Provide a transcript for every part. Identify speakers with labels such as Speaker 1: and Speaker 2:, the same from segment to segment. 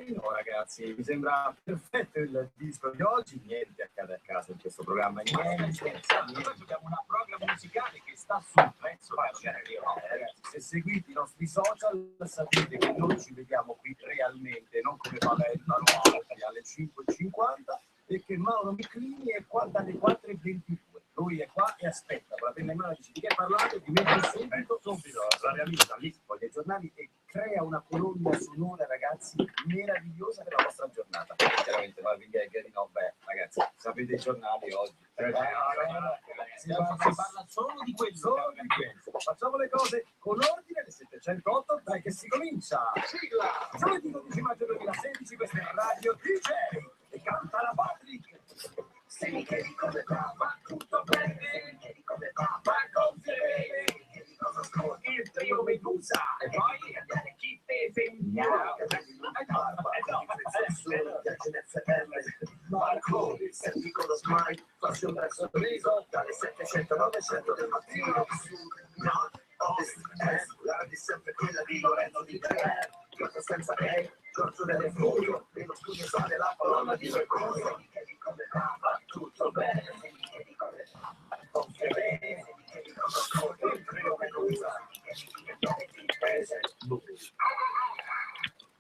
Speaker 1: di no, ragazzi, mi sembra perfetto il disco di oggi, niente accade a caso in questo programma, niente.
Speaker 2: Noi abbiamo una programma musicale che sta sul prezzo,
Speaker 1: Ragazzi, se seguite i nostri social sapete che noi ci vediamo qui realmente, non come Valenta Roalti alle 5:50 e che Mauro Miclini è qua dalle 4:22. Lui è qua e aspetta con la penna in mano, dice di che parlate, ti mette subito la realista lì con i giornali e crea una colonna sonora, ragazzi, meravigliosa per la vostra giornata. Chiaramente Marvin Gaye no, beh, ragazzi, sapete i giornali oggi.
Speaker 2: Si parla solo di quello.
Speaker 1: Facciamo le cose con ordine, alle 708, dai che si comincia. Sigla! Giovedì 12 maggio 2016, questa è Radio DJ e canta la Patrick. Sì, che dico le va tutto bene, che dico le va gonfie, che dico il trio Medusa e poi andare chi te femminile. Marco, senti con lo smile, faccio un bel sorriso, dalle 700 900 del mattino, no, ovest, est, la di sempre quella di Lorenzo di Tre, Giorgio senza lei, Giorgio delle Furio, nello studio sale la colonna di Mercurio, che dico le va tutto bene, che dico le va gonfie bene, che dico il trio Medusa, che dico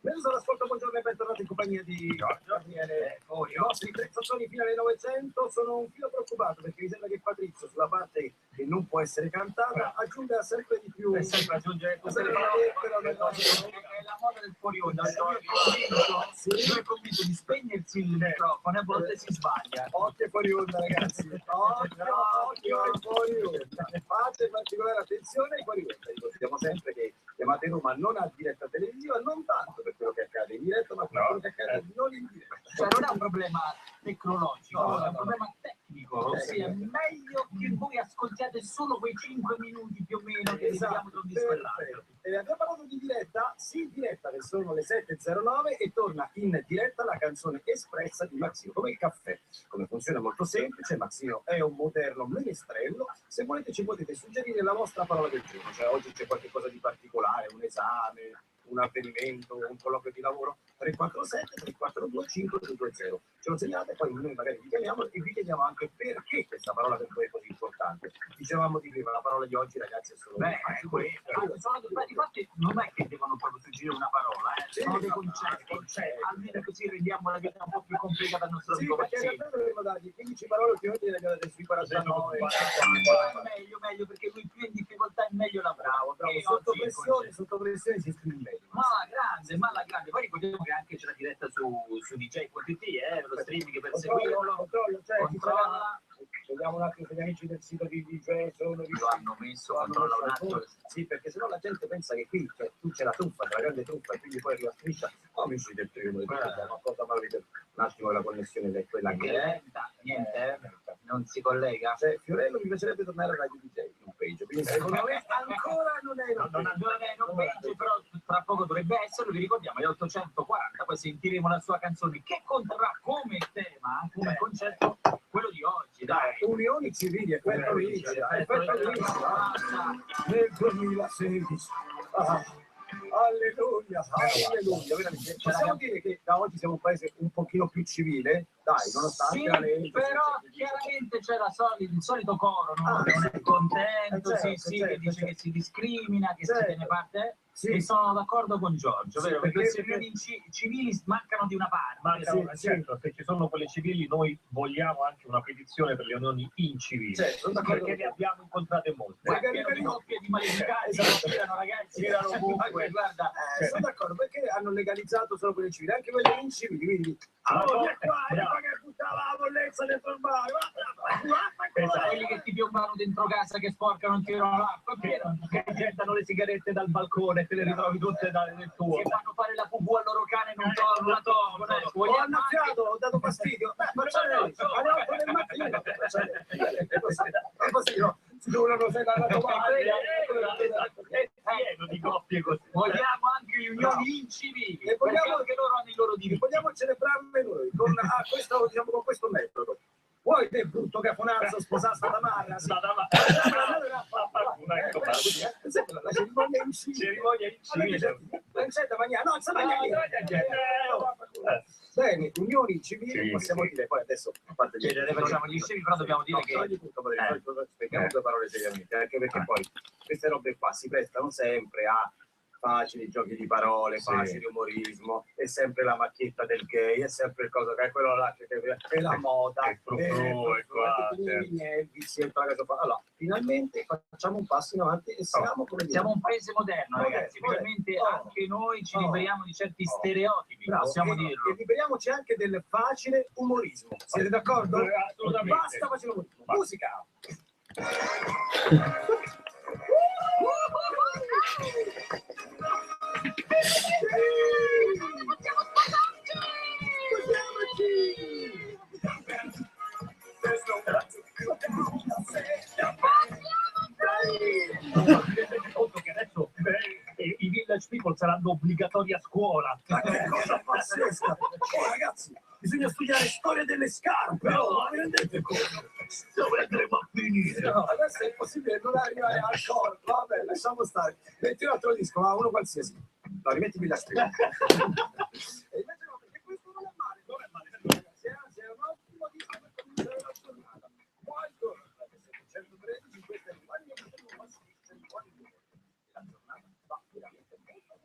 Speaker 1: Medusa all'ascolto, buongiorno e bentornati in compagnia di Gabriele Forio. I nostri tre fazzoni fino alle 900 sono un filo preoccupato perché mi sembra che Patrizio sulla parte che non può essere cantata aggiunga sempre di più.
Speaker 2: E sempre aggiungere tutte le
Speaker 1: però
Speaker 2: è la moda del fuori onda. Lui è convinto di spegnersi il microfono e a volte si sbaglia.
Speaker 1: Occhio fuori onda, ragazzi. Occhio ai fuori onda. Fate particolare attenzione ai fuori onda. Ricordiamo sempre che chiamate Roma non a diretta televisiva, non tanto per quello che accade in diretta, ma per quello che accade non in diretta.
Speaker 2: Cioè non è un problema tecnologico, è un problema tecnico. Ossia, è meglio che voi ascoltiate solo quei 5 minuti più o meno che vediamo da un disco all'altro.
Speaker 1: Abbiamo parlato di diretta, sì, in diretta, che sono le 7:09 e torna in diretta la canzone espressa di Maxino, come il caffè. Come funziona molto semplice, Maxino è un moderno menestrello, se volete ci potete suggerire la vostra parola del giorno, cioè oggi c'è qualcosa di particolare, un esame, un avvenimento, un colloquio di lavoro, 347 342 5220. Ce lo segnate, poi noi magari vi chiamiamo e vi chiediamo anche perché questa parola per voi è così importante. Dicevamo di prima, la parola di oggi, ragazzi, è solo
Speaker 2: Infatti non è che devono proprio suggerire una parola, sono dei concetti, almeno così rendiamo la vita un po' più complicata al nostro amico
Speaker 1: perché in realtà dovremmo dargli 15 parole ultimamente le abbiamo sui 49.
Speaker 2: Meglio perché lui più in difficoltà è meglio lavoravo.
Speaker 1: Sotto pressione si esprime meglio.
Speaker 2: Ma la grande, poi ricordiamo che anche c'è la diretta su DJ.it, lo streaming per seguirlo.
Speaker 1: Controlla. Vediamo un attimo se gli amici del sito di DJ sono
Speaker 2: lo hanno messo, controlla un attimo.
Speaker 1: Sì, perché sennò la gente pensa che qui tu c'è la truffa, la grande truffa, e quindi poi arriva striscia. Amici del primo, ma cosa valide? Un attimo la connessione è quella che è.
Speaker 2: Niente, non si collega.
Speaker 1: Cioè, Fiorello mi piacerebbe tornare a Radio DJ in un page, quindi secondo me ancora non è
Speaker 2: in un page, però tra poco dovrebbe esserlo, vi ricordiamo, è 840, poi sentiremo la sua canzone che conterrà come tema, come concetto, quello di oggi, dai.
Speaker 1: Unioni civili, effetto Licia, nel 2016. Alleluia, alleluia, veramente. Possiamo dire che da oggi siamo un paese un pochino più civile? Dai, nonostante
Speaker 2: sì,
Speaker 1: la legge.
Speaker 2: Però chiaramente c'è il solito coro, no? Che non è contento, che dice che si discrimina, che si tiene parte. Sì. E sono d'accordo con Giorgio, vero? Perché queste unioni civili mancano di una parte.
Speaker 3: Certo, se ci sono quelle civili noi vogliamo anche una petizione per le unioni incivili.
Speaker 1: Certo,
Speaker 3: perché ne abbiamo incontrate molte.
Speaker 2: Pieno di coppie di maleducati, ragazzi,
Speaker 3: girano ovunque.
Speaker 2: Guarda,
Speaker 1: sono d'accordo, perché hanno legalizzato solo quelle civili, anche quelle incivili, quindi che buttava la bollezza dentro il bar,
Speaker 2: quelli che ti piombano dentro casa, che sporcano e tirano l'acqua,
Speaker 3: che gettano le sigarette dal balcone e te le ritrovi tutte nel tuo.
Speaker 2: Che fanno fare la pupù al loro cane e non la tolgono.
Speaker 1: Ho annaffiato, ho dato fastidio. Facciamo alle 8 del mattino. È così, no? Una cosa è la domanda.
Speaker 3: È pieno di coppie così.
Speaker 2: Vogliamo anche le unioni incivili.
Speaker 1: E vogliamo
Speaker 2: che loro hanno i loro diritti.
Speaker 1: Vogliamo celebrarle noi con questo metodo. Vuoi te brutto cafonazzo sposare stata Marra?
Speaker 3: La cerimonia incivile.
Speaker 1: non c'è da mangiare, non c'è da mangiare. Bene, unioni civili possiamo dire, poi adesso a parte
Speaker 2: facciamo gli scemi, però dobbiamo dire che
Speaker 1: spieghiamo due parole seriamente, anche perché poi queste robe qua si prestano sempre a facili giochi di parole, facile umorismo, è sempre la macchietta del gay, è sempre il cosa che è quello là che è la moda, allora finalmente facciamo un passo in avanti e siamo come
Speaker 2: siamo un paese moderno, ragazzi, finalmente anche noi ci liberiamo di certi stereotipi, possiamo dirlo.
Speaker 1: E liberiamoci anche del facile umorismo, siete d'accordo?
Speaker 3: Assolutamente.
Speaker 1: Basta facile umorismo, musica!
Speaker 3: Rendete conto che adesso i village people saranno obbligatori a scuola.
Speaker 1: Ma che cosa pazzesca! Oh ragazzi, bisogna studiare storia delle scarpe! No, vi rendete conto? Dove andremo a finire? No, adesso è impossibile non arrivare al corpo. Vabbè, lasciamo stare. Metti un altro disco, ma uno qualsiasi. No, rimettimi la spina. E invece no, perché questo non è male. Non è male, ragazzi. Anzi, è un ottimo disco per cominciare la giornata. Quanto? 713, questo è il bagno che siamo passi. La giornata va veramente molto.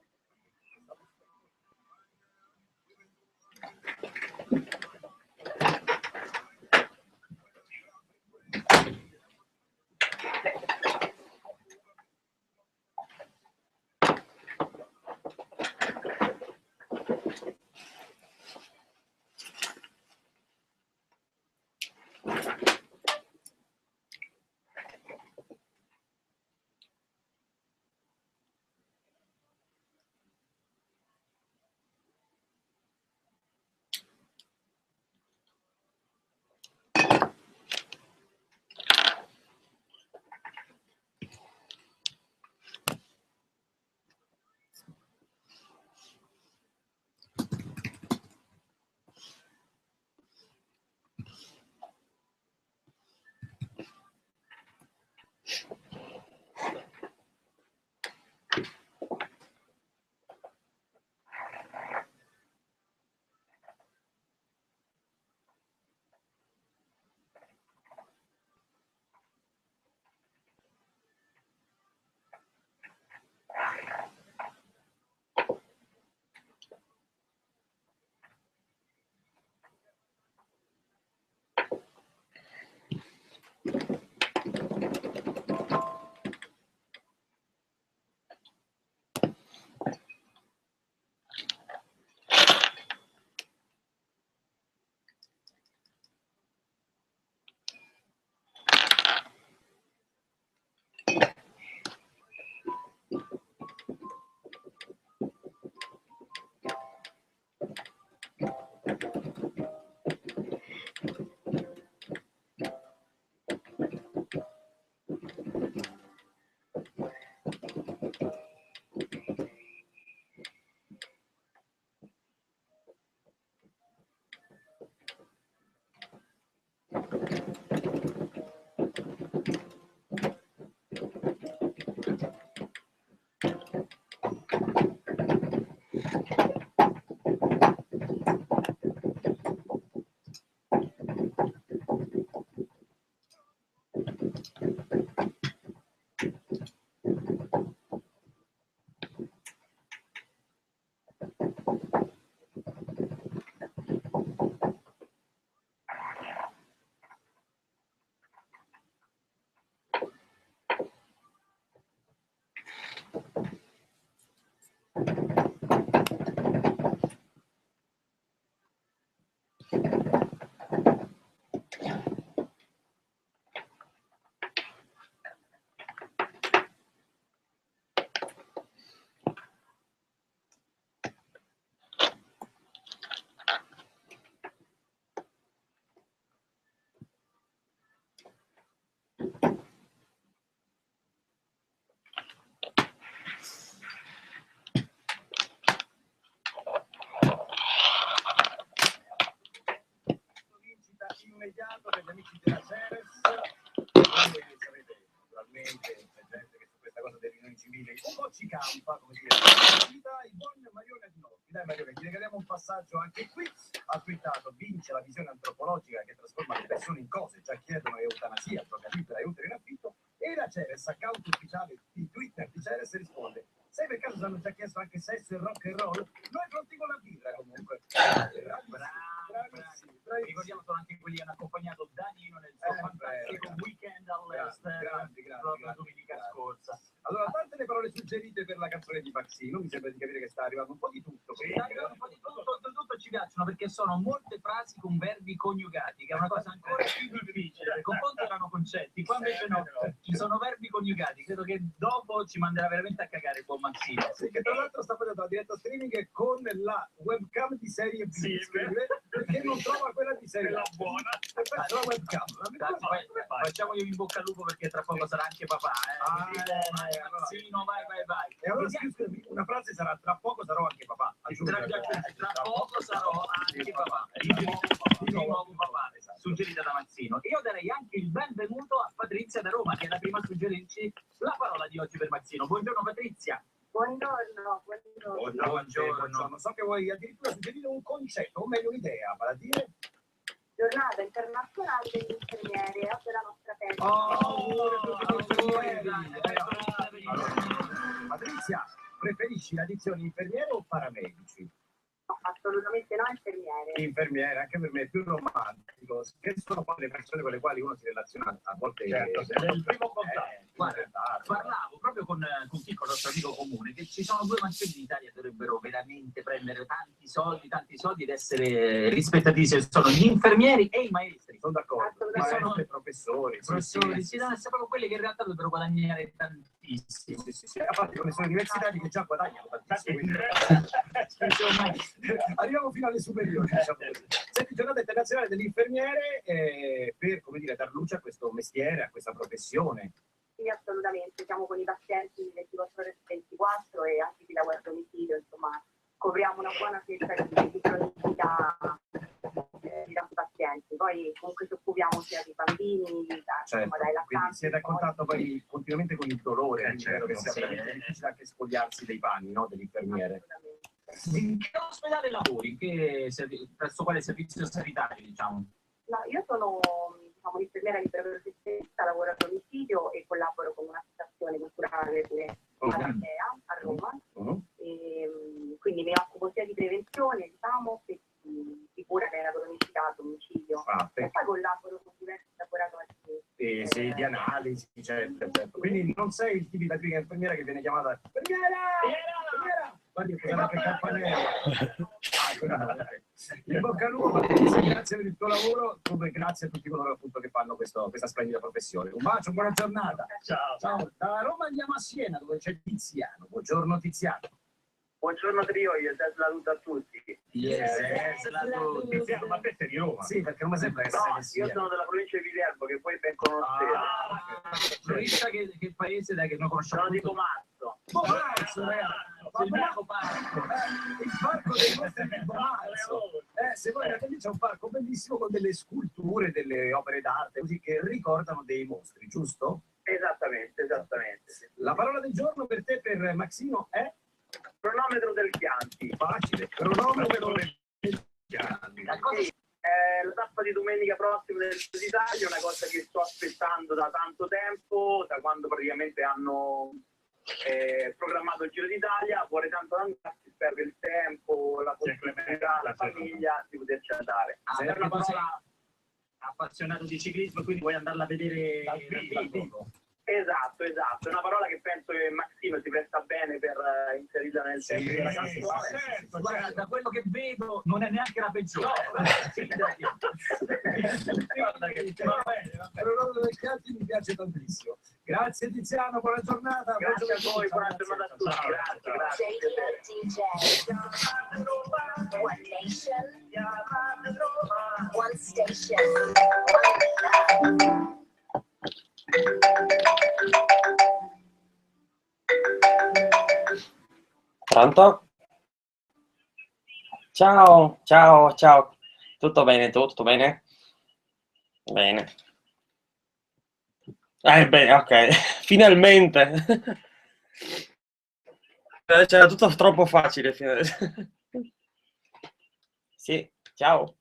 Speaker 1: immediato per gli amici della Ceres. Sapete, naturalmente, c'è gente che su questa cosa delle riunioni civili un po' ci campa, come dire, il buon Mario, ti regaliamo un passaggio anche qui. Ha twittato: vince la visione antropologica che trasforma le persone in cose, già chiedono eutanasia, gioca libera e utero in affitto. E la Ceres, account ufficiale di Twitter di Ceres, risponde: sai per caso ci hanno già chiesto anche sesso e rock and roll? Noi pronti con la birra comunque. Bravissimi.
Speaker 2: Ricordiamo sono anche quelli che hanno accompagnato Danilo nel suo fantastico weekend all'estero proprio domenica scorsa.
Speaker 1: Allora, tante le parole suggerite per la canzone di Maxino, mi sembra di capire che sta arrivando un po' di tutto.
Speaker 2: Sta arrivando un po' di tutto, oltretutto ci piacciono perché sono molte frasi con verbi coniugati, che è una cosa ancora più difficile, perché un conto erano concetti, qua invece no, ci sono verbi coniugati, credo che dopo ci manderà veramente a cagare il buon Maxino.
Speaker 1: Sì, che tra l'altro sta facendo la diretta streaming con la webcam di serie B, perché non trova quella di serie
Speaker 3: La buona.
Speaker 1: Perfetto, la webcam.
Speaker 2: Facciamogli in bocca al lupo perché tra poco sarà anche papà. Maxino, vai.
Speaker 1: E allora scusami, una frase sarà: tra poco sarò anche papà.
Speaker 2: Tra poco sarò anche papà. Di nuovo papà, suggerita da Maxino. Io darei anche il benvenuto a Patrizia da Roma, che è la prima a suggerirci la parola di oggi per Maxino. Buongiorno Patrizia.
Speaker 4: Buongiorno.
Speaker 1: So che vuoi addirittura suggerire un concetto, o meglio un'idea, vale a dire?
Speaker 4: Giornata internazionale degli infermieri, oggi è la nostra festa.
Speaker 1: Patrizia, preferisci la dizione infermiere o paramedici?
Speaker 4: No, assolutamente no, infermiere.
Speaker 1: Infermiere, anche per me è più romantico, che sono poi le persone con le quali uno si relaziona a volte.
Speaker 3: Certo, è il primo contatto.
Speaker 2: Guarda, parlavo proprio con Chicco, il nostro amico comune, che ci sono due mansioni in Italia che dovrebbero veramente prendere tanti soldi ed essere rispettati, sono gli infermieri e i maestri.
Speaker 1: Sono d'accordo, ma sono i professori.
Speaker 2: Sì, devono essere proprio quelli che in realtà dovrebbero guadagnare tantissimo.
Speaker 1: Sì. A parte come sono universitari che già guadagnano tantissimo. Arriviamo fino alle superiori, diciamo. Senti, giornata internazionale dell'infermiere per, come dire, dar luce a questo mestiere, a questa professione.
Speaker 4: Sì, assolutamente, siamo con i pazienti 24 ore su 24 e anche chi lavora a domicilio, insomma, copriamo una buona fetta di cronicità di tanti pazienti. Poi comunque ci occupiamo sia di bambini,
Speaker 1: certo,
Speaker 4: dai lattanti.
Speaker 1: Quindi siete a contatto poi continuamente con il dolore,
Speaker 3: certo,
Speaker 1: che sia veramente difficile anche spogliarsi dei panni, no, dell'infermiere.
Speaker 2: In che ospedale lavori? Presso quale servizio sanitario, diciamo?
Speaker 4: No, io sono un'infermiera libera professionista, lavoro a domicilio e collaboro con un'associazione culturale pure all'Atea, a Roma. E, quindi mi occupo sia di prevenzione, diciamo, che di cura della cronicità a domicilio. E poi collaboro con diversi laboratori.
Speaker 1: Sì, di analisi, certo. Quindi non sei il tipico infermiera che viene chiamata infermiera! Guardi, cosa che campanella. In bocca al lupo, grazie per il tuo lavoro, grazie a tutti coloro appunto che fanno questa splendida professione. Un bacio, buona giornata. Ciao. Da Roma andiamo a Siena, dove c'è Tiziano. Buongiorno Tiziano.
Speaker 5: Buongiorno trio, io saluto a tutti.
Speaker 1: Tiziano, ma te sei di Roma? Sì, perché non mi sembra che sei
Speaker 5: io sono della provincia di Viterbo, che poi ben conoscete.
Speaker 2: Provincia che paese che noi conosciamo?
Speaker 5: Sono di Comazzo.
Speaker 1: Comazzo, il parco dei nostri di Comazzo. Se voi vedete, c'è un parco bellissimo con delle sculture, delle opere d'arte, così che ricordano dei mostri, giusto?
Speaker 5: Esattamente.
Speaker 1: La parola del giorno per te, per Maxino, è?
Speaker 5: Cronometro del Chianti.
Speaker 1: Facile, cronometro del Chianti.
Speaker 5: La tappa di domenica prossima del Giro d'Italia è una cosa che sto aspettando da tanto tempo, da quando praticamente hanno programmato il Giro d'Italia. Vorrei tanto andarci, spero il tempo, la possibilità, la famiglia di poterci andare.
Speaker 2: È una parola appassionato di ciclismo, quindi vuoi andarla a vedere dal vivo.
Speaker 5: Esatto, è una parola che penso che Maximo si presta bene per inserirla nel tempo della canzone.
Speaker 2: Guarda, da quello che vedo non è neanche la peggiore.
Speaker 1: Cronometro del Chianti mi piace tantissimo. Grazie Tiziano, buona giornata.
Speaker 5: Grazie a voi, buona giornata a tutti. Grazie.
Speaker 6: One nation, one station.
Speaker 7: Pronto? Ciao. Tutto bene, tutto bene? Bene. Bene, ok. Finalmente. C'era tutto troppo facile. Sì, ciao.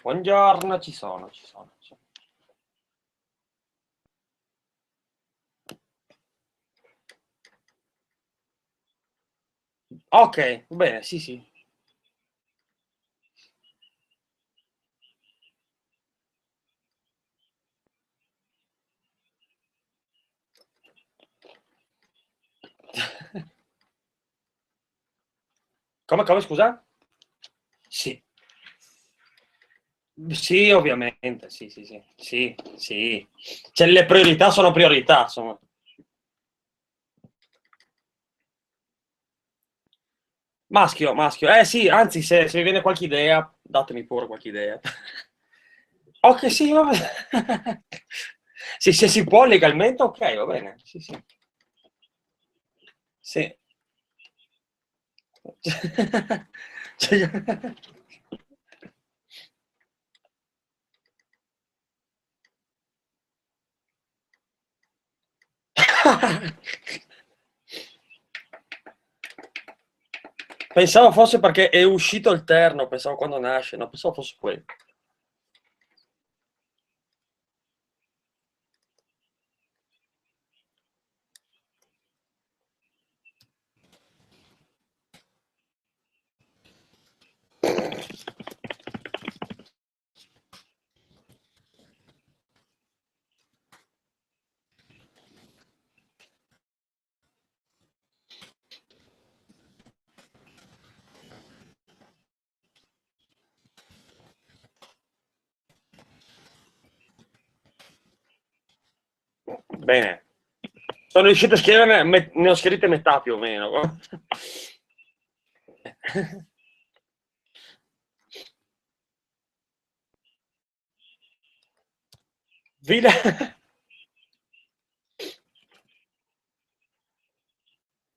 Speaker 7: Buongiorno, ci sono, ci sono. Ok, bene, sì, sì. Come, scusa? Sì. Sì, ovviamente, sì, sì, sì, sì, sì. Cioè, le priorità sono priorità, insomma. Maschio, maschio. Sì, anzi, se vi viene qualche idea, datemi pure qualche idea. Ok, sì, va bene. Sì, se si può legalmente, ok, va bene. Sì, sì. Sì. Cioè- Pensavo fosse perché è uscito il terno, pensavo quando nasce, no, pensavo fosse quello. Bene. Sono riuscito a scrivere, ne ho scritte metà più o meno. Villa...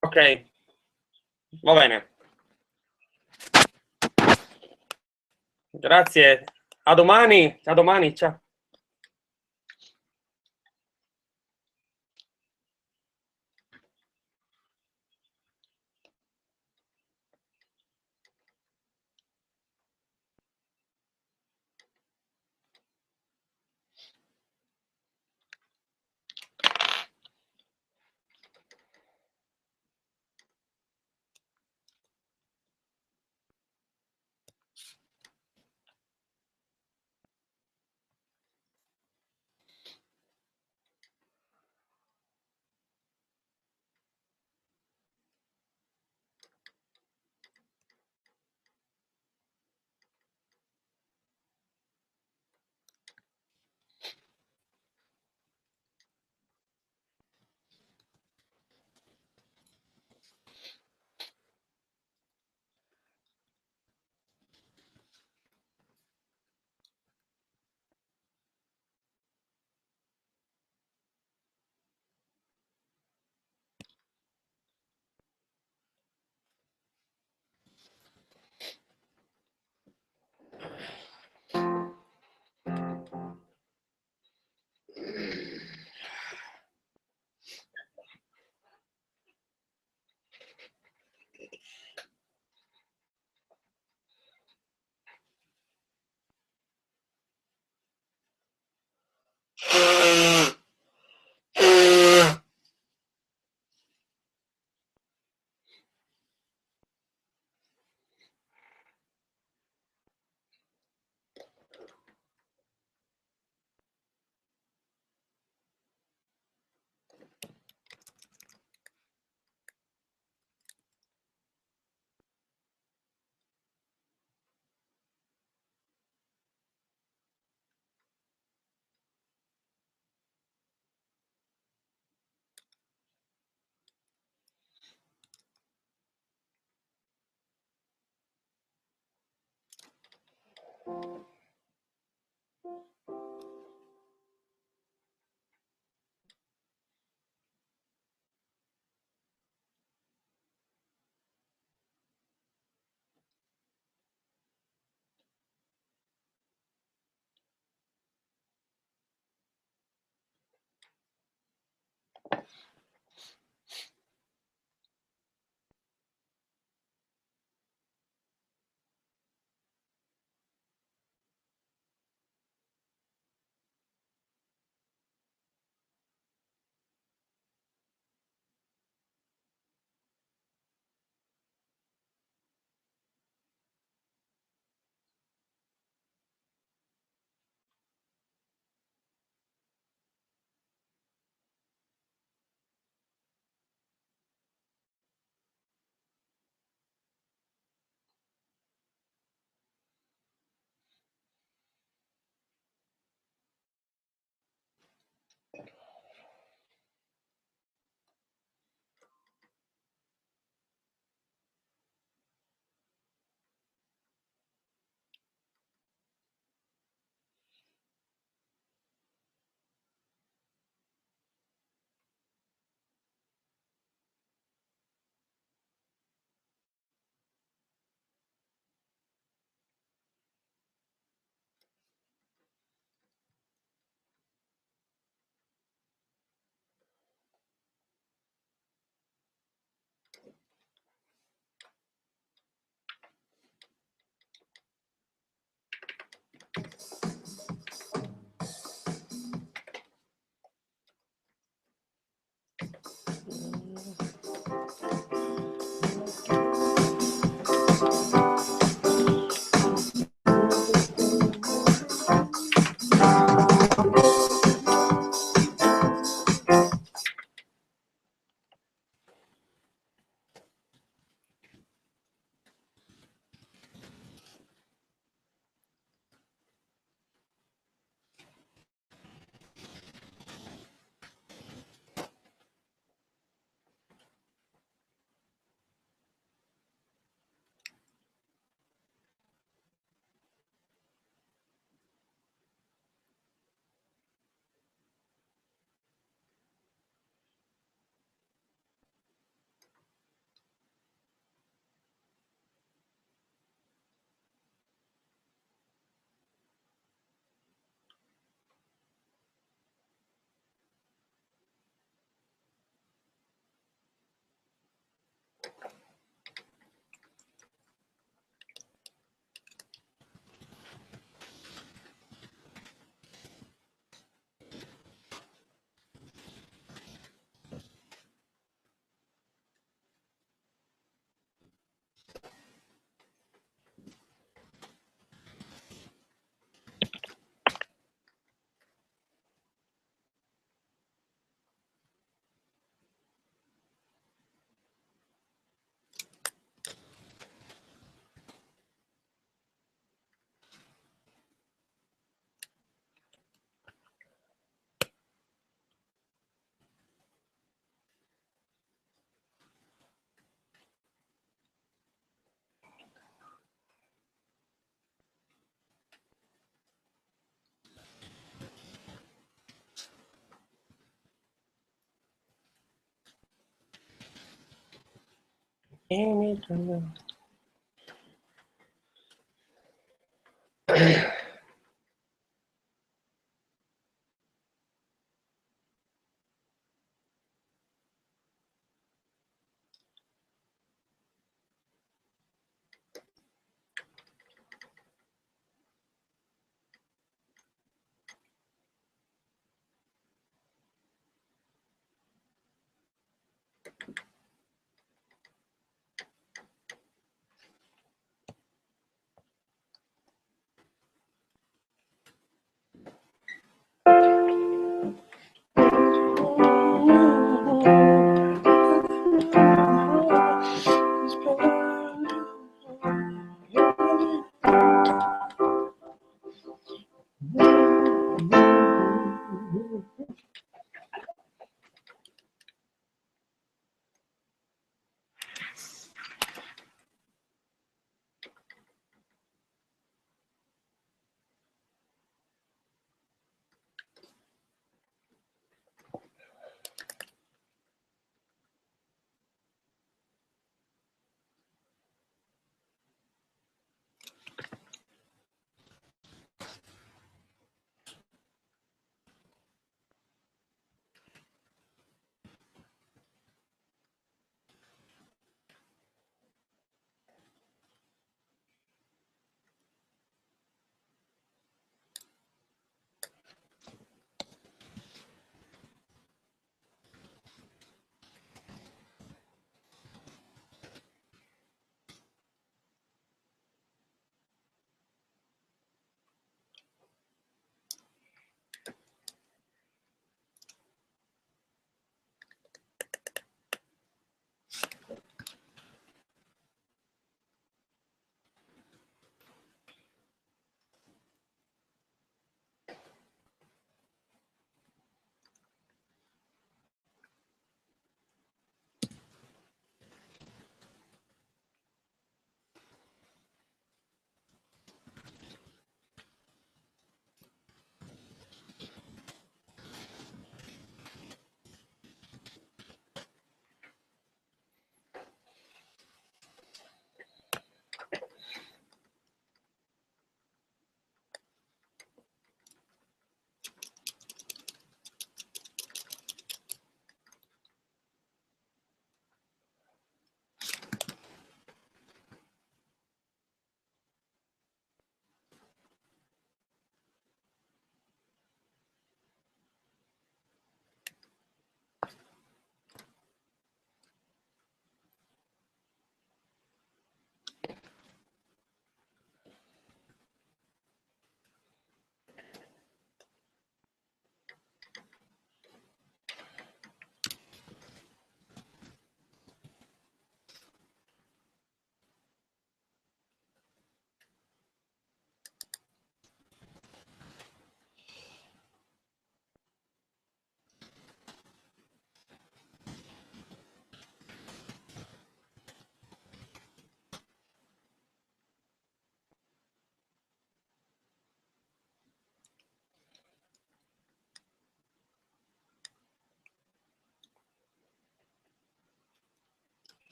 Speaker 7: Ok, va bene. Grazie. A domani. A domani. Ciao.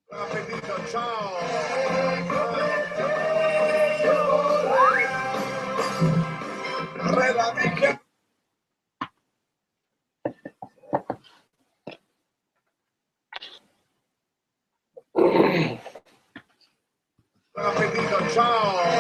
Speaker 8: Buon appetito, ciao! Buon appetito, ciao!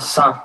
Speaker 7: Sa.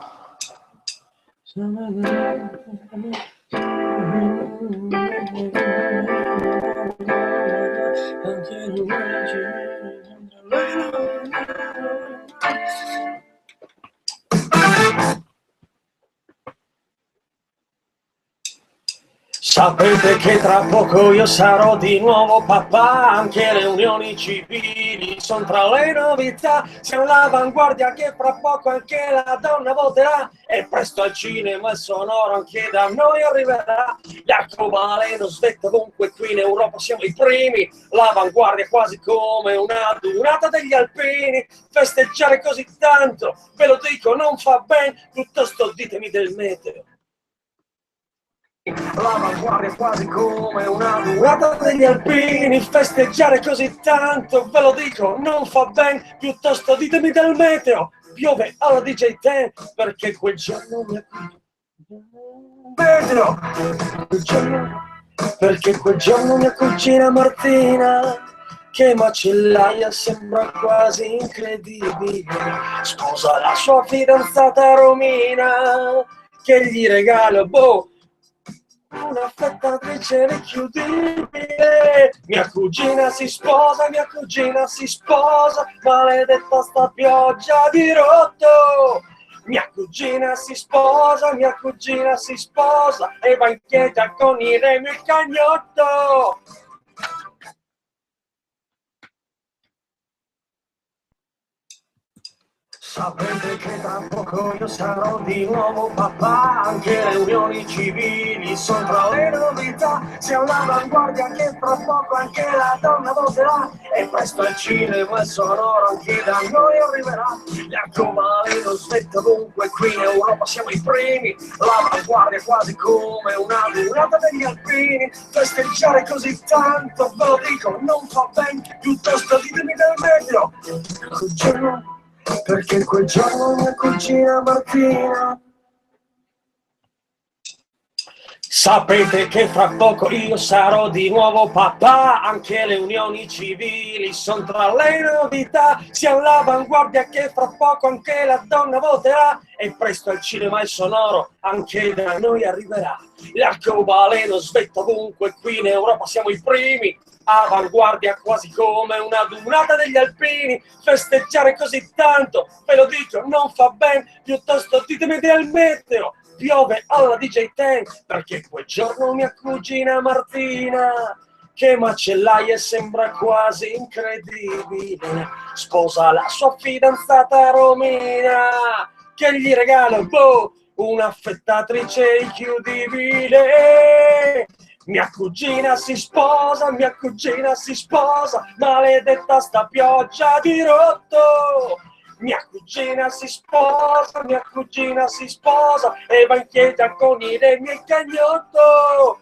Speaker 7: Sapete che tra poco io sarò di nuovo papà, anche le unioni civili sono tra le novità, siamo all'avanguardia che fra poco anche la donna voterà, e presto al cinema il sonoro anche da noi arriverà, gli arcobaleno svetta ovunque, qui in Europa siamo i primi, l'avanguardia è quasi come una durata degli alpini, festeggiare così tanto, ve lo dico non fa bene, piuttosto ditemi del meteo. L'avanguardia è quasi come una durata degli alpini, festeggiare così tanto, ve lo dico, non fa ben, piuttosto ditemi del meteo, piove alla DJ Ten, perché quel giorno mi meteo, perché quel giorno mia cugina Martina, che macellaia sembra quasi incredibile, sposa la sua fidanzata Romina, che gli regala, una affettatrice richiudibile. Mia cugina si sposa, maledetta sta pioggia di rotto. Mia cugina si sposa e va in chiesa con i remi e il cagnotto.
Speaker 1: Sapete che tra poco io sarò di nuovo papà, anche le unioni civili sono tra le novità, siamo all'avanguardia che fra poco anche la donna voterà, e presto al cinema il sonoro anche da noi arriverà, gli arcobaleno svetta ovunque, qui in Europa siamo i primi, l'avanguardia quasi come una durata degli alpini, festeggiare così tanto, ve lo dico, non fa ben, piuttosto ditemi del meglio, perché quel giorno mia cugina Martina.
Speaker 7: Sapete che fra poco io sarò di nuovo papà, anche le unioni civili sono tra le novità, siamo all'avanguardia che fra poco anche la donna voterà, e presto al cinema il sonoro anche da noi arriverà, l'arcobaleno svetta ovunque, qui in Europa siamo i primi, avanguardia quasi come una dunata degli alpini, festeggiare così tanto, ve lo dico, non fa ben, piuttosto ditemi del meteo, piove alla DJ Ten, perché quel giorno mia cugina Martina, che macellaia sembra quasi incredibile, sposa la sua fidanzata Romina, che gli regala un'affettatrice inchiudibile. Mia cugina si sposa, maledetta sta pioggia di rotto. Mia cugina si sposa, e va in chiesa con i legni e cagnotto.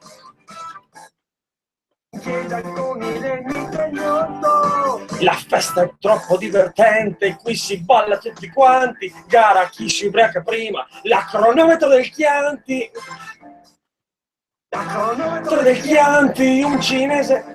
Speaker 7: La festa è troppo divertente, qui si balla tutti quanti, gara chi si ubriaca prima, la cronometro del Chianti. La cronometro del Chianti, un cinese.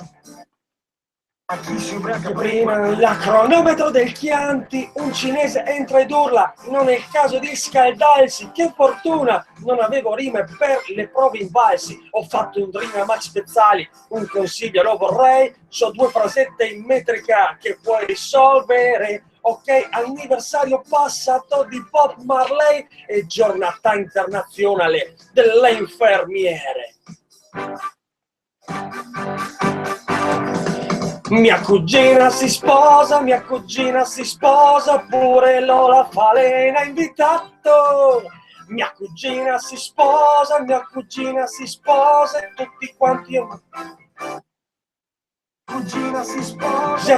Speaker 7: A chi si ubriaca prima, la cronometro del Chianti, un cinese entra ed urla, non è il caso di scaldarsi, che fortuna, non avevo rime per le prove invalsi, ho fatto un dream a Max Pezzali, un consiglio lo vorrei, so 2 frasette in metrica che puoi risolvere, ok, anniversario passato di Bob Marley e giornata internazionale delle infermiere. Mia cugina si sposa, pure Lola Falena ha invitato. Mia cugina si sposa, e tutti quanti a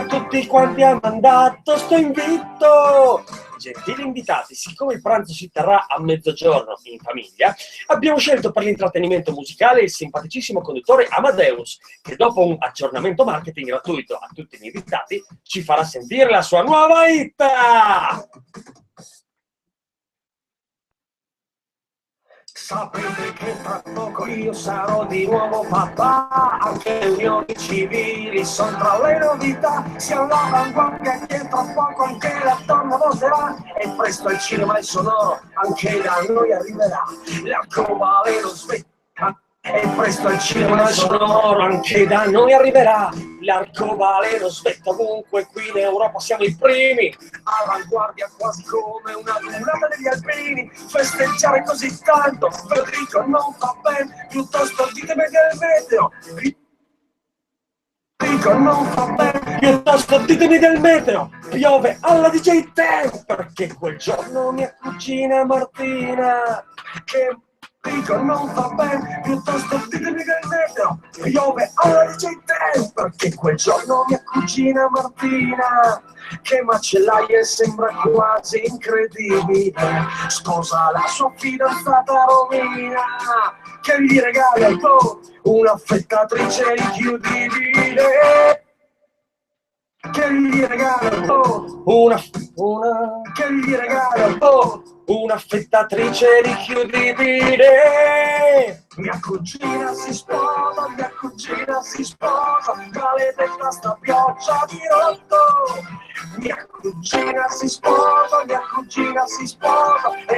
Speaker 7: tutti quanti ha mandato sto invito. Gentili invitati, siccome il pranzo si terrà a mezzogiorno in famiglia, abbiamo scelto per l'intrattenimento musicale il simpaticissimo conduttore Amadeus, che dopo un aggiornamento marketing gratuito a tutti gli invitati, ci farà sentire la sua nuova hit!
Speaker 1: Sapete che tra poco io sarò di nuovo papà, anche le unioni civili sono tra le novità, siamo all'avanguardia che tra poco anche la donna voterà, e presto al cinema il sonoro anche da noi arriverà, l'arcobaleno svetta, e presto al cinema il sonoro anche da noi arriverà, l'arcobaleno svetta ovunque, qui in Europa siamo i primi, avanguardia quasi come una durata degli alpini, festeggiare così tanto, ve lo dico, non fa ben, piuttosto ditemi del meteo. Dico, non fa bene, piuttosto ditemi del meteo, piove alla DJ Ten, perché quel giorno mia cugina Martina, che dico, non fa bene, piuttosto ditemi del meteo, piove alla DJ Ten, perché quel giorno mia cugina Martina, che macellaia sembra quasi incredibile, sposa la sua fidanzata Romina, che gli regala un'affettatrice inchiudibile, che gli regala un'affettatrice inchiudibile. Mia cugina si sposa, maledetta sta pioggia di rotto. Mia cugina si sposa, e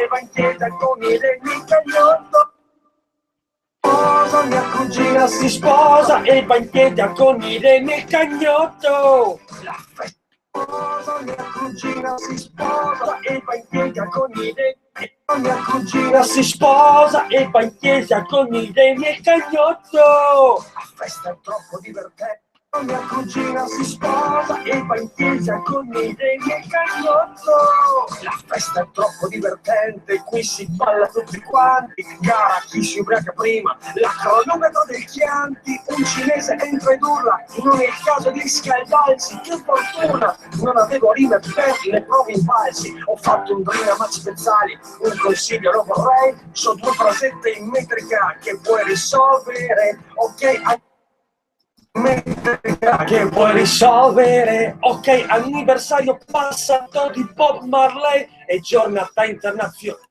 Speaker 1: va in chiesa con i legni cagnotto. Mia cugina si sposa e va in piedi con i legni e il cagnotto. La festa. Mia cugina si sposa e va in piedi con i legni. Mia cugina si sposa e va in chiesa con i legni e il cagnotto. La festa è troppo divertente. Mia cugina si sposa e va in chiesa con i degli e cagnotto. La festa è troppo divertente, qui si balla tutti quanti. Gara chi si ubriaca prima, la cronometro del Chianti. Un cinese entra ed urla, non è il caso di scaldarsi. Che fortuna, non avevo rime per le prove invalsi. Ho fatto un drink a Max Pezzali, un consiglio lo vorrei. So 2 frasette in metrica che puoi risolvere. Ok, che puoi risolvere. Ok, anniversario passato di Bob Marley e giornata internazionale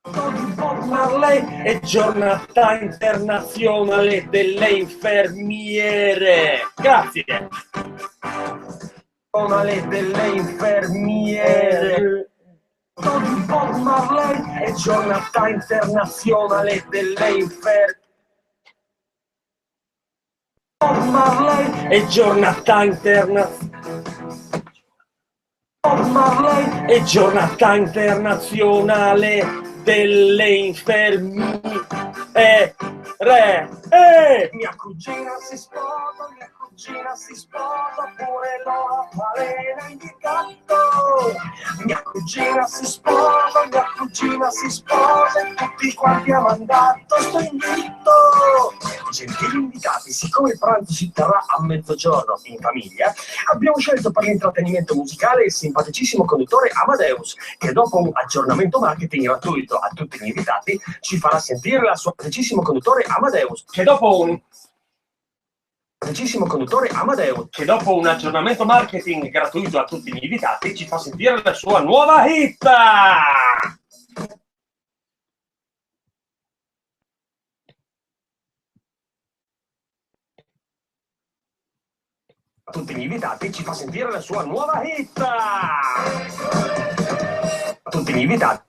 Speaker 1: di Bob Marley e giornata internazionale delle infermiere. Grazie. Giornale delle infermiere di Bob Marley e giornata internazionale delle infermiere. Bob Marley e giornata Bob Marley e giornata internazionale delle infermiere. Mia cugina si sposa pure Lola Palena indicato. Mia cugina si sposa e tutti quanti ha mandato sto invito. Gentili invitati, siccome il pranzo si terrà a mezzogiorno in famiglia, abbiamo scelto per l'intrattenimento musicale il simpaticissimo conduttore Amadeus, che dopo un aggiornamento marketing gratuito a tutti gli invitati ci farà sentire la sua simpaticissimo conduttore Amadeus, che dopo un aggiornamento marketing gratuito a tutti gli invitati ci fa sentire la sua nuova hit. A tutti gli invitati ci fa sentire la sua nuova hit. A tutti gli invitati.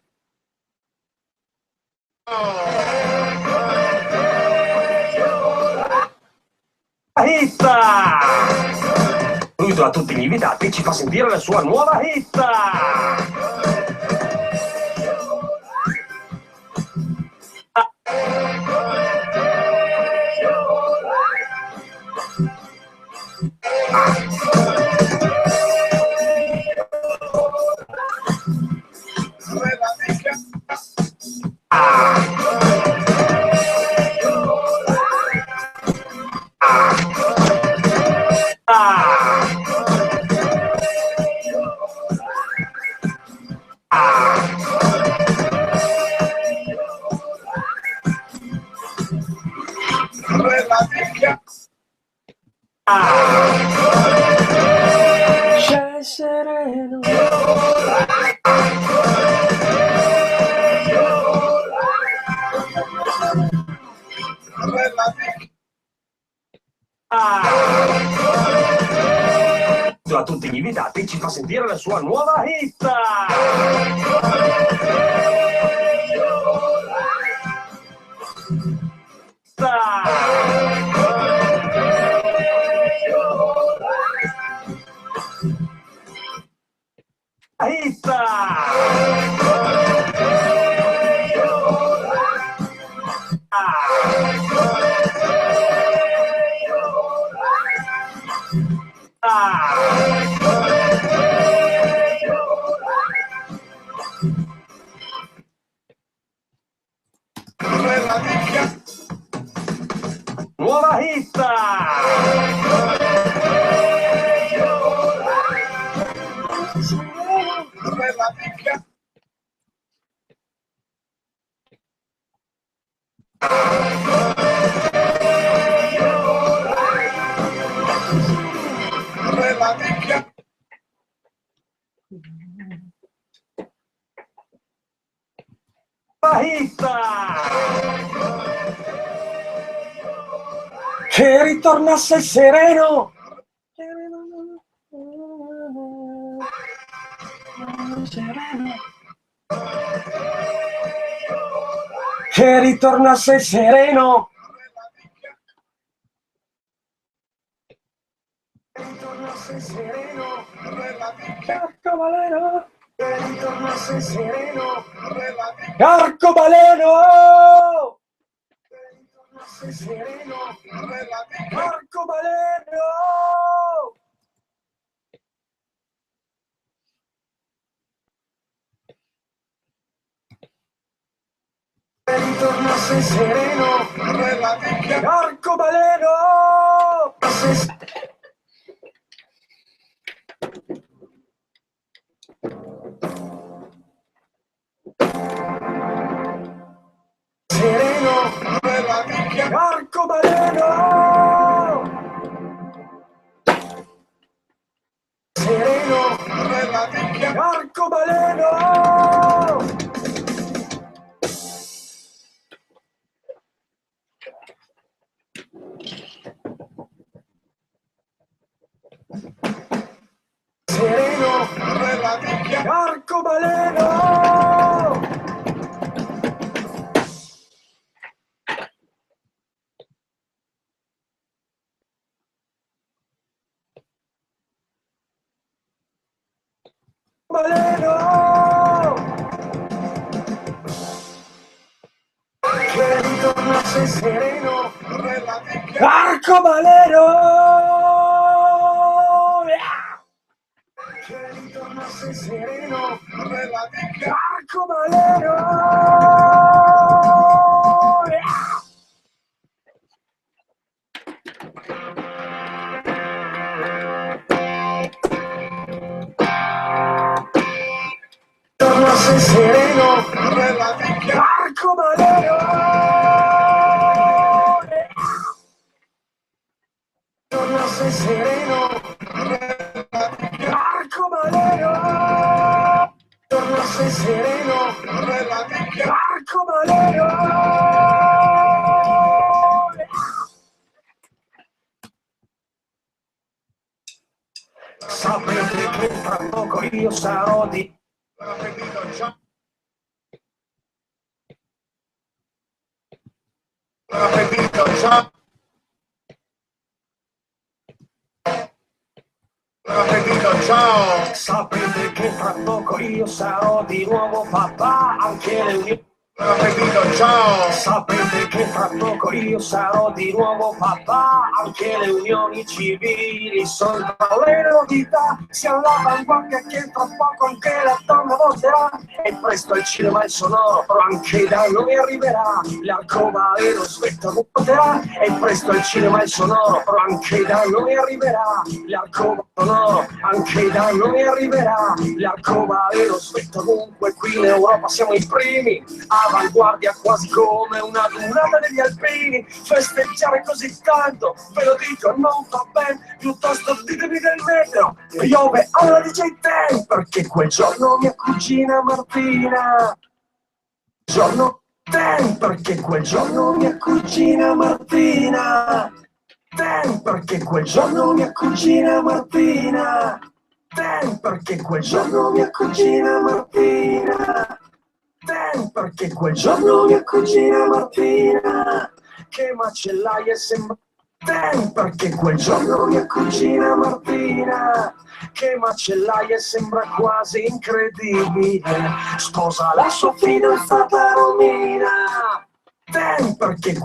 Speaker 1: Hit! Lui a tutti gli invitati ci fa sentire la sua nuova hit! C'è sereno. A tutti gli invitati ci fa sentire la sua nuova hit. Hit! Nuova hit! Che ritornasse sereno. Che ritornasse sereno. Che ritornasse sereno. Arcobaleno. Che ritornasse sereno. Arcobaleno. sereno, arcobaleno. Ritorna sei sereno, arcobaleno. Sereno, arcobaleno. Sereno, arcobaleno. Sereno, arcobaleno. Baleno, che ritorna sei sereno, arcobaleno, che ritorna sei sereno, arcobaleno. Torna sei sereno, arcobaleno. Torna sei sereno, arcobaleno. Torna sei sereno, arcobaleno. Sapete che tra poco io sarò di...
Speaker 8: Ciao. Ciao.
Speaker 1: Sapete che tra poco io sarò di nuovo papà, anche le unioni.
Speaker 8: Ciao.
Speaker 1: Sapete che tra poco io sarò di nuovo papà, anche le unioni civili sono le novità, siamo all'avanguardia che tra poco anche la donna voterà, e presto il cinema il sonoro, però anche da noi arriverà, l'arcobaleno spettacolo voterà, e presto il cinema il sonoro, però anche da noi arriverà, l'arcobaleno sonoro, anche da noi arriverà, l'arcobaleno spettacolo. Comunque qui in Europa siamo i primi, avanguardia quasi come una dunata degli alpini, festeggiare così tanto, ve lo dico, non va bene, piuttosto ditemi del meteo, piove alla DJ Ten, perché quel giorno mia cugina Martina, giorno Ten, perché quel giorno mia cugina Martina, Ten, perché quel giorno mia cugina Martina, Ten, perché quel giorno mia cugina Martina, Ten, perché quel giorno mia cugina Martina, che macellaia sembra. Ten, perché quel giorno mia cugina Martina, che macellaia sembra quasi incredibile, sposa la sua fidanzata Romina. Ten, perché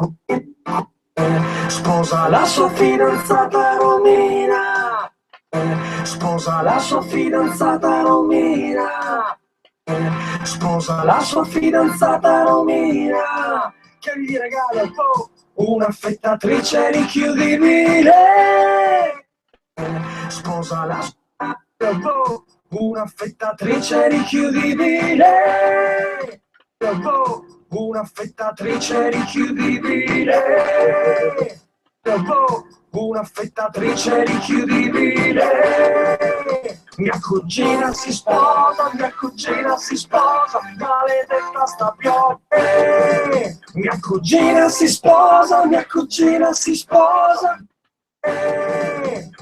Speaker 1: sposa la sua fidanzata Romina, sposa la sua fidanzata Romina, sposa la sua fidanzata Romina, che gli regala un'affettatrice richiudibile, sposa la sua un'affettatrice richiudibile, un'affettatrice richiudibile, un'affettatrice richiudibile. Mia cugina si sposa, maledetta sta piove. Mia cugina si sposa, mia cugina si sposa.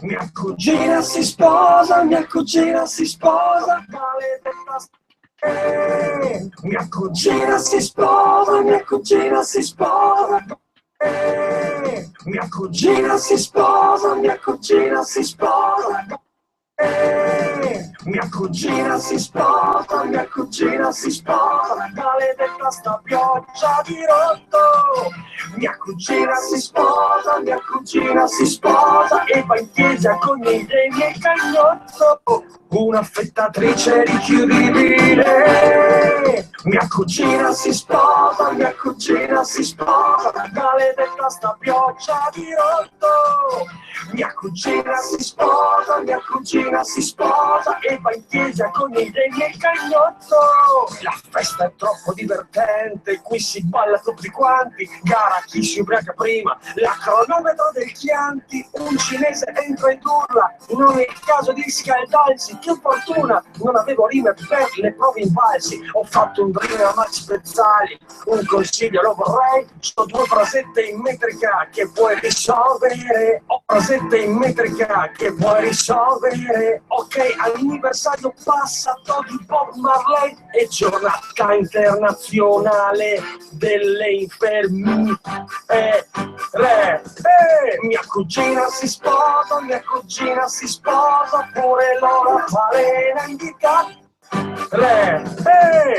Speaker 1: Mia cugina si sposa, mia cugina si sposa, maledetta sta piove. Mia cugina si sposa, mia cugina si sposa. Mia cugina si sposa, mia cugina si sposa. Mia cugina si sposa, mia cugina si sposa, maledetta sta pioggia di rotto. Mia cugina si sposa, mia cugina si sposa e va in chiesa con i miei e cagnotto. Un'affettatrice richiudibile. Mia cugina si sposa, mia cugina si sposa, maledetta sta pioggia di rotto. Mia cugina si sposa, mia cugina si sposa e va in chiesa con i miei e cagnotto. La festa è troppo divertente, qui si balla tutti quanti, gara chi si ubriaca prima, la cronometro del Chianti, un cinese entra ed urla, non è il caso di scaldarsi, che fortuna, non avevo rime per le prove invalsi, ho fatto un dream a Max Pezzali, un consiglio lo vorrei, sto 2 frasette in metrica che puoi risolvere, ho frasette in metrica che puoi risolvere, ok, anniversario passato di Bob Marley e giornata internazionale delle infermiere. Mia cugina si sposa, mia cugina si sposa, pure loro balena in chitarra.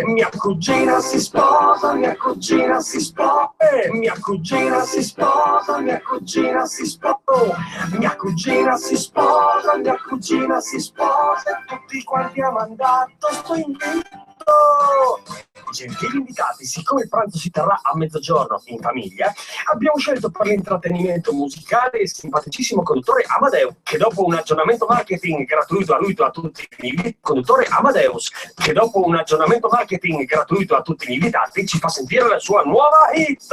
Speaker 1: Mia cugina si sposa, mia cugina si sposa, mia cugina si sposa, mia cugina si sposa, mia cugina si sposa, mia cugina si sposa, e tutti quanti ha mandato sto invito. Gentili invitati, siccome il pranzo si terrà a mezzogiorno in famiglia, abbiamo scelto per l'intrattenimento musicale il simpaticissimo conduttore Amadeus, che dopo un aggiornamento marketing gratuito a tutti gli invitati, conduttore Amadeus, che dopo un aggiornamento marketing gratuito a tutti gli invitati, ci fa sentire la sua nuova hit.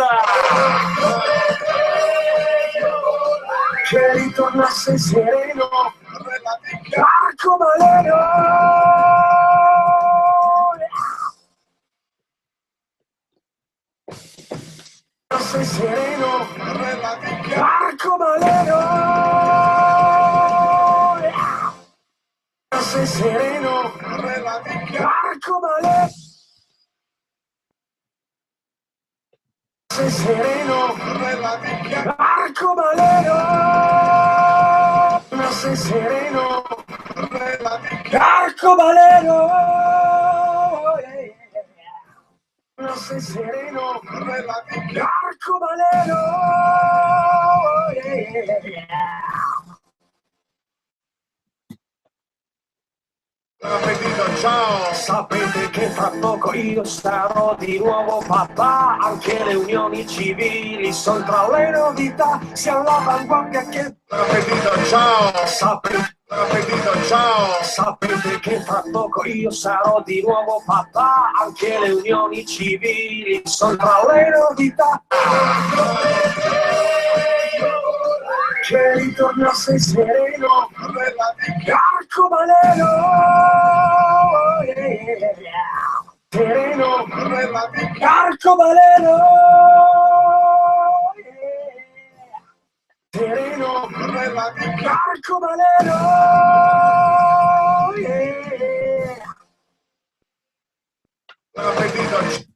Speaker 1: Che ritornasse sereno, arcobaleno. Sei sereno, arcobaleno. Sei sereno, arcobaleno. Sei sereno, arcobaleno. Sei sereno, arcobaleno. Sei sereno, arcobaleno.
Speaker 8: Buon appetito, ciao!
Speaker 1: Sapete che fra poco io sarò di nuovo papà, anche le unioni civili sono tra le novità, siamo all'avanguardia che...
Speaker 8: Buon appetito, ciao!
Speaker 1: Sapete...
Speaker 8: Buon appetito, ciao!
Speaker 1: Sapete che fra poco io sarò di nuovo papà, anche le unioni civili sono tra le novità. Che ritorna sei sereno, arcobaleno. Sereno, arcobaleno. Sereno, arcobaleno.
Speaker 8: Buon appetito!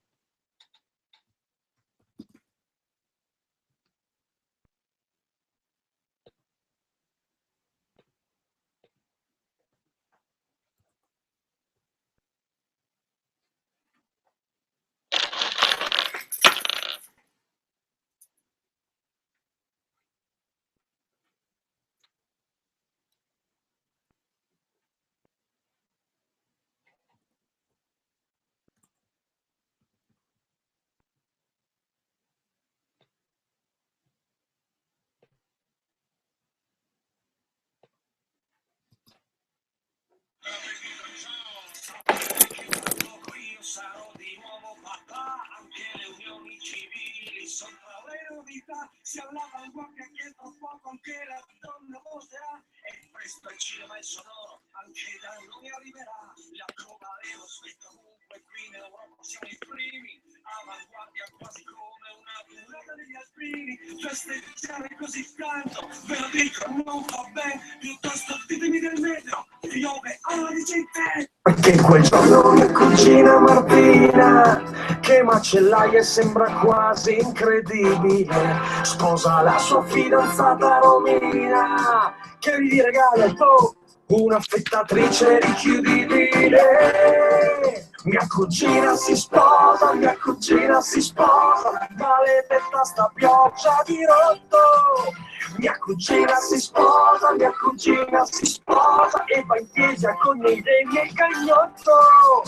Speaker 1: Si all'avanguardia che tra poco anche la donna voterà e presto al cinema il sonoro anche da noi arriverà. L'arcobaleno svetta ovunque, qui in Europa siamo i primi, avanguardia quasi come una durata degli alpini. Festeggiare così tanto, ve lo dico, non fa bene, piuttosto ditemi del metro, piove alla gente. Perché quel giorno mia cugina Martina, che macellaia e sembra quasi incredibile, sposa la sua fidanzata Romina, che gli regala un'affettatrice di chiudibile. Mia cugina si sposa, maledetta sta pioggia di rotto. Mia cugina si sposa e va in chiesa con i degni e il cagnotto.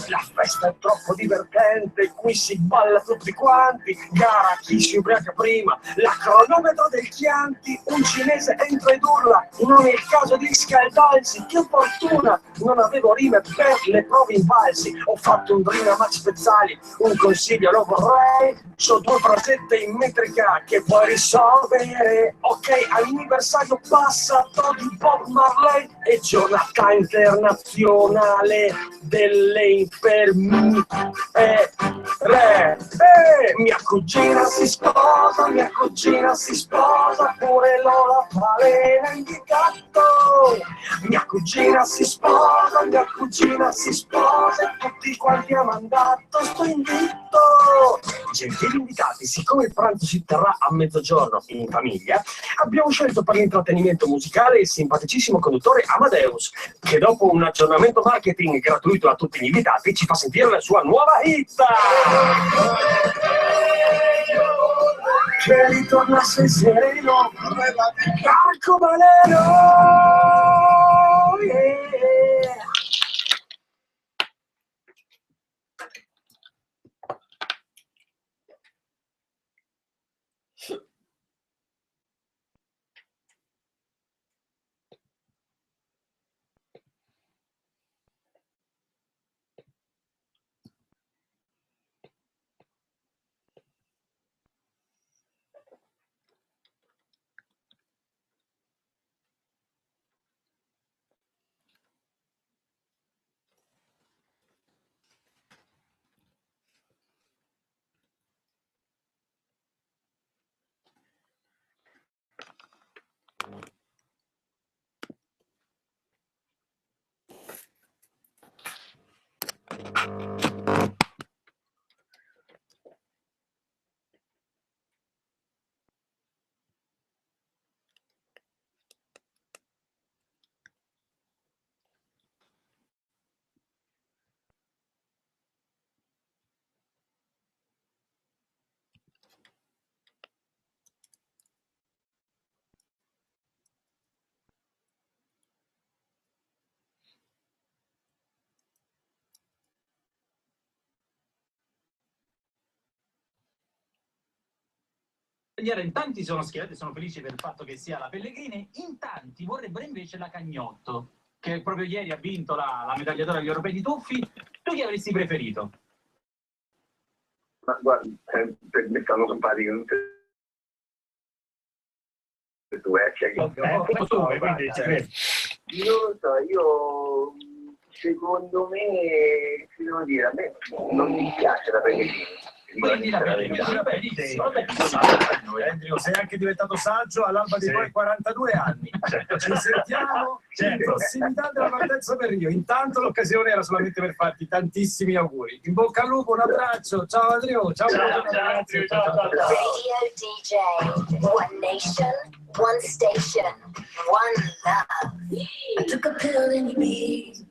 Speaker 1: La festa è troppo divertente, qui si balla tutti quanti. Gara chi si ubriaca prima, la cronometro del Chianti. Un cinese entra ed urla, non è il caso di scaldarsi. Che fortuna, non avevo rime per le prove invalsi. Ho fatto un dream a Max Pezzali, un consiglio lo vorrei. C'ho 2 frasette in metrica che puoi risolvere. Ok, anniversario passato di Bob Marley e giornata internazionale delle infermiere. Mia cugina si sposa, pure Lola Falena indicato. Mia cugina si sposa e tutti quanti ha mandato sto invito. Gentili invitati, siccome il pranzo si terrà a mezzogiorno in famiglia, abbiamo scelto per l'intrattenimento musicale il simpaticissimo conduttore Amadeus, che dopo un aggiornamento marketing gratuito a tutti gli invitati ci fa sentire la sua nuova hit. Che ritornasse sereno, arcobaleno, yeah.
Speaker 2: In tanti sono schierati, sono felici per il fatto che sia la Pellegrini, in tanti vorrebbero invece la Cagnotto, che proprio ieri ha vinto la medaglia d'oro agli europei di tuffi. Tu chi avresti preferito?
Speaker 5: Ma guarda, per me stanno simpatiche tutte e due. Io secondo me, che devo dire, a me non mi piace la Pellegrini.
Speaker 2: Quindi la benissimo.
Speaker 1: Andrew, sei anche diventato saggio all'alba dei tuoi 42 anni. Ci sentiamo in prossimità della partenza per Rio. Intanto l'occasione era solamente per farti tantissimi auguri. In bocca al lupo, un abbraccio. Ciao Andrew, ciao.
Speaker 6: Radio DJ, one nation, one station, one love. I took a pill in Ibiza.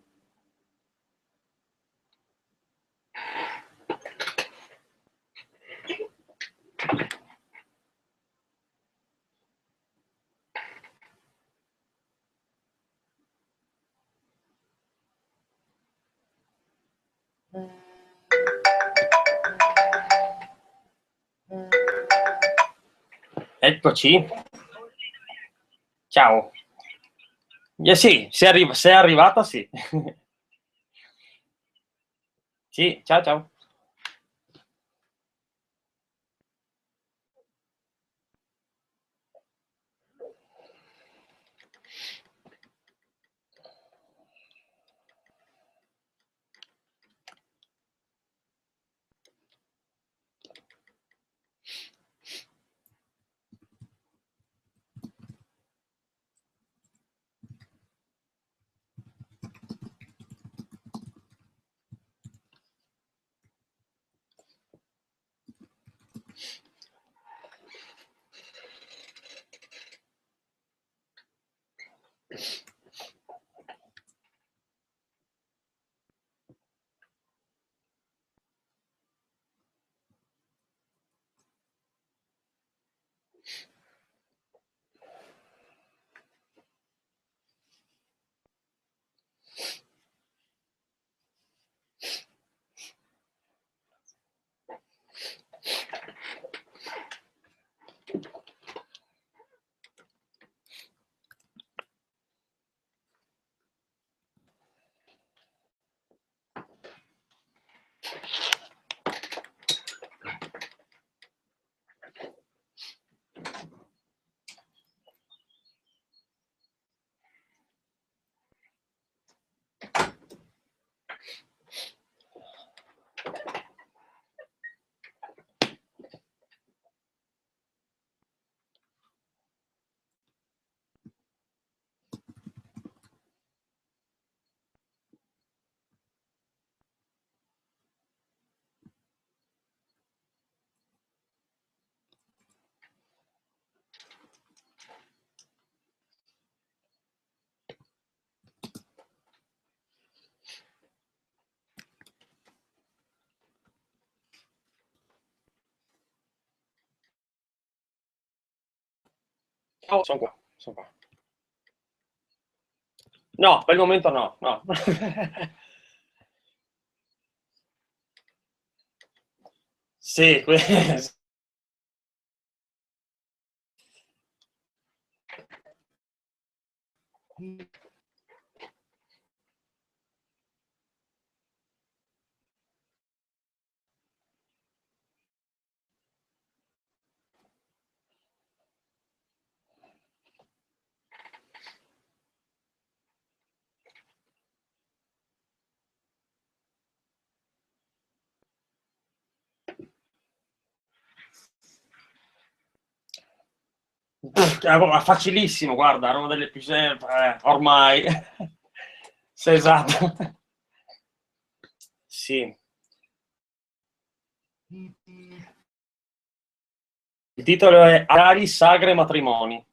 Speaker 7: Eccoci. Ciao. Sì, sei arrivata, sì. Sì, ciao ciao. Oh, sono qua, sono qua. No, per il momento no, no. Sì, facilissimo, guarda, roba delle più ormai. Sì, esatto. Sì. Il titolo è Ari, sagre e matrimoni.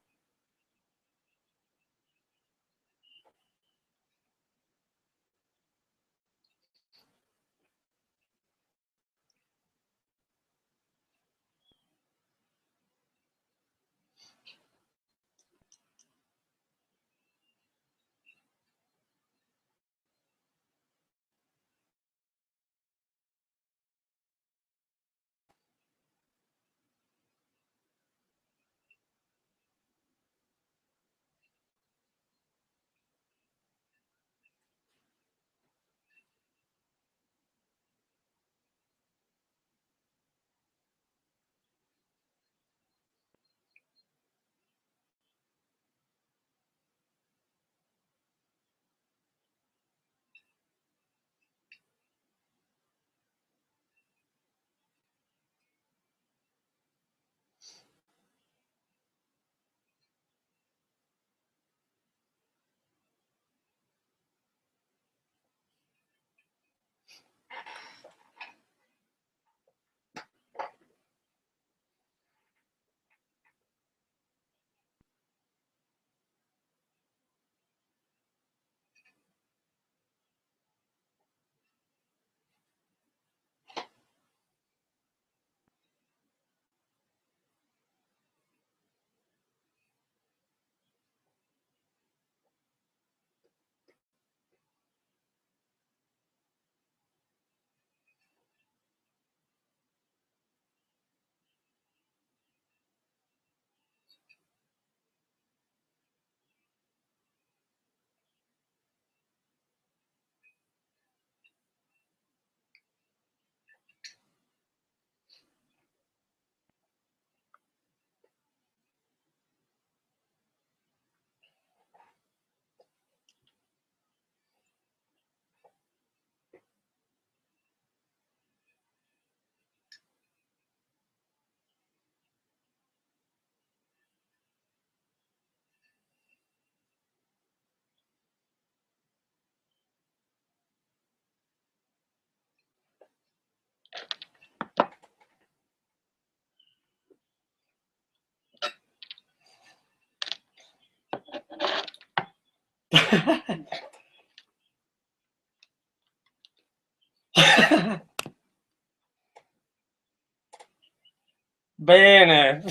Speaker 7: Bene.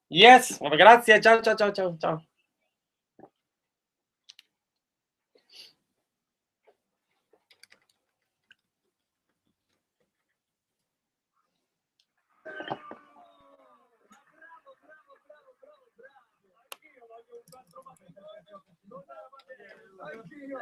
Speaker 7: Yes, grazie, ciao, ciao, ciao, ciao, ciao.
Speaker 1: Anch'io.